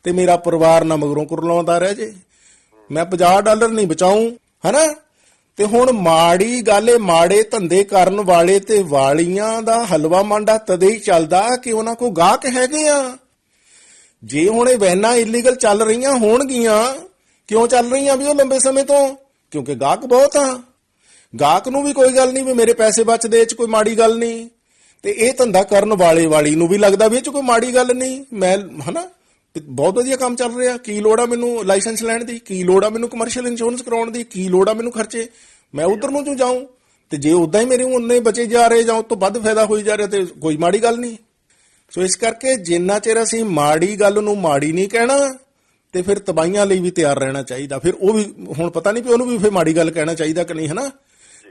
ਤੇ ਮੇਰਾ ਪਰਿਵਾਰ ਨਾ ਮਗਰੋਂ ਕੁਰਲਾਉਂਦਾ ਰਹਿ ਜੇ, ਮੈਂ $50 ਨਹੀਂ ਬਚਾਊਂ, ਹਨਾ। ਤੇ ਹੁਣ ਮਾੜੀ ਗੱਲ, ਮਾੜੇ ਧੰਦੇ ਕਰਨ ਵਾਲੇ ਤੇ ਵਾਲੀਆਂ ਦਾ ਹਲਵਾ ਮਾਂਡਾ ਤਦੇ ਹੀ ਚੱਲਦਾ ਕਿ ਉਹਨਾਂ ਕੋਲ ਗਾਹਕ ਹੈਗੇ ਆ। ਜੇ ਹੁਣ ਇਹ ਵੈਨਾਂ ਇਲੀਗਲ ਚੱਲ ਰਹੀਆਂ ਹੋਣਗੀਆਂ, ਕਿਉਂ ਚੱਲ ਰਹੀਆਂ ਵੀ ਉਹ ਲੰਬੇ ਸਮੇਂ ਤੋਂ? ਕਿਉਂਕਿ ਗਾਹਕ ਬਹੁਤ ਆ। ਗਾਹਕ ਨੂੰ ਵੀ ਕੋਈ ਗੱਲ ਨਹੀਂ ਵੀ ਮੇਰੇ ਪੈਸੇ ਬਚਦੇ, ਇਹ 'ਚ ਕੋਈ ਮਾੜੀ ਗੱਲ ਨਹੀਂ, ਤੇ ਇਹ ਧੰਦਾ ਕਰਨ ਵਾਲੀ ਨੂੰ ਵੀ ਲੱਗਦਾ ਵੀ ਇਹ 'ਚ ਕੋਈ ਮਾੜੀ ਗੱਲ ਨਹੀਂ, ਮੈਂ ਹਨਾ ਬਹੁਤ ਵਧੀਆ ਕੰਮ ਚੱਲ ਰਿਹਾ, ਕੀ ਲੋੜ ਆ ਮੈਨੂੰ ਲਾਇਸੈਂਸ ਲੈਣ ਦੀ, ਕੀ ਲੋੜ ਆ ਮੈਨੂੰ ਕਮਰਸ਼ੀਅਲ ਇੰਸ਼ੋਰੈਂਸ ਕਰਾਉਣ ਦੀ, ਕੀ ਲੋੜ ਆ ਮੈਨੂੰ ਖਰਚੇ, ਮੈਂ ਉਧਰ ਨੂੰ ਕਿਉਂ ਜਾਊਂ? ਤੇ ਜੇ ਉਦਾਂ ਹੀ ਮੇਰੇ ਉਨੇ ਬਚੇ ਜਾ ਰਹੇ ਜਾਂ ਉਸ ਤੋਂ ਵੱਧ ਫਾਇਦਾ ਹੋਈ ਜਾ ਰਿਹਾ ਤੇ ਕੋਈ ਮਾੜੀ ਗੱਲ ਨਹੀਂ। ਸੋ ਇਸ ਕਰਕੇ ਜਿੰਨਾ ਚਿਰ ਅਸੀਂ ਮਾੜੀ ਗੱਲ ਨੂੰ ਮਾੜੀ ਨਹੀਂ ਕਹਿਣਾ, ਤੇ ਫਿਰ ਤਬਾਹੀਆਂ ਲਈ ਵੀ ਤਿਆਰ ਰਹਿਣਾ ਚਾਹੀਦਾ। ਫਿਰ ਉਹ ਵੀ ਹੁਣ ਪਤਾ ਨਹੀਂ ਵੀ ਉਹਨੂੰ ਵੀ ਫਿਰ ਮਾੜੀ ਗੱਲ ਕਹਿਣਾ ਚਾਹੀਦਾ ਕਿ ਨਹੀਂ, ਹਨਾ।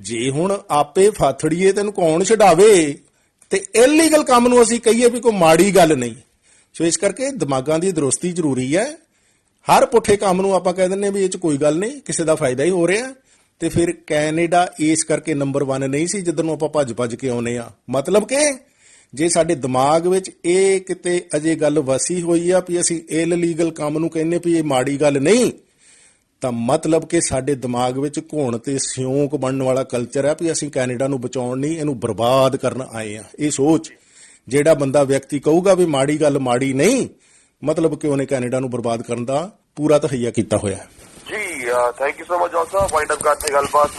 ਜੇ ਹੁਣ ਆਪੇ ਫਾਥੜੀਏ ਤੈਨੂੰ ਕੌਣ ਛਡਾਵੇ, ਤੇ ਇਲੀਗਲ ਕੰਮ ਨੂੰ ਅਸੀਂ ਕਹੀਏ ਵੀ ਕੋਈ ਮਾੜੀ ਗੱਲ ਨਹੀਂ। ਸੋ ਇਸ ਕਰਕੇ ਦਿਮਾਗਾਂ ਦੀ ਦਰੁਸਤੀ ਜ਼ਰੂਰੀ ਹੈ। ਹਰ ਪੁੱਠੇ ਕੰਮ ਨੂੰ ਆਪਾਂ ਕਹਿ ਦਿੰਦੇ ਵੀ ਇਹ 'ਚ ਕੋਈ ਗੱਲ ਨਹੀਂ, ਕਿਸੇ ਦਾ ਫਾਇਦਾ ਹੀ ਹੋ ਰਿਹਾ, ਤੇ ਫਿਰ ਕੈਨੇਡਾ ਇਸ ਕਰਕੇ ਨੰਬਰ 1 ਨਹੀਂ ਸੀ ਜਿੱਧਰ ਨੂੰ ਆਪਾਂ ਭੱਜ ਕੇ ਆਉਨੇ ਆ। ਮਤਲਬ ਕਿ ਜੇ ਸਾਡੇ ਦਿਮਾਗ ਵਿੱਚ ਇਹ ਕਿਤੇ ਅਜੇ ਗੱਲ ਵਸੀ ਹੋਈ ਆ ਵੀ ਅਸੀਂ ਇਲੀਗਲ ਕੰਮ ਨੂੰ ਕਹਿੰਦੇ ਵੀ ਇਹ ਮਾੜੀ ਗੱਲ ਨਹੀਂ, ਤਾਂ ਮਤਲਬ ਕਿ ਸਾਡੇ ਦਿਮਾਗ ਵਿੱਚ ਘੁਣ ਤੇ ਸਿਉਂਕ ਬਣਨ ਵਾਲਾ ਕਲਚਰ ਹੈ ਵੀ ਅਸੀਂ ਕੈਨੇਡਾ ਨੂੰ ਬਚਾਉਣ ਨਹੀਂ, ਇਹਨੂੰ ਬਰਬਾਦ ਕਰਨ ਆਏ ਆ। ਇਹ ਸੋਚ ਜਿਹੜਾ ਬੰਦਾ ਵਿਅਕਤੀ ਕਹੂਗਾ ਵੀ ਮਾੜੀ ਗੱਲ ਮਾੜੀ ਨਹੀਂ, ਮਤਲਬ ਕਿ ਉਹਨੇ ਕੈਨੇਡਾ ਨੂੰ ਬਰਬਾਦ ਕਰਨ ਦਾ ਪੂਰਾ ਤਹਈਆ ਕੀਤਾ ਹੋਇਆ ਹੈ। ਜੀ thank you so much John sahib, wind up ਕਰਦੇ ਗੱਲਬਾਤ।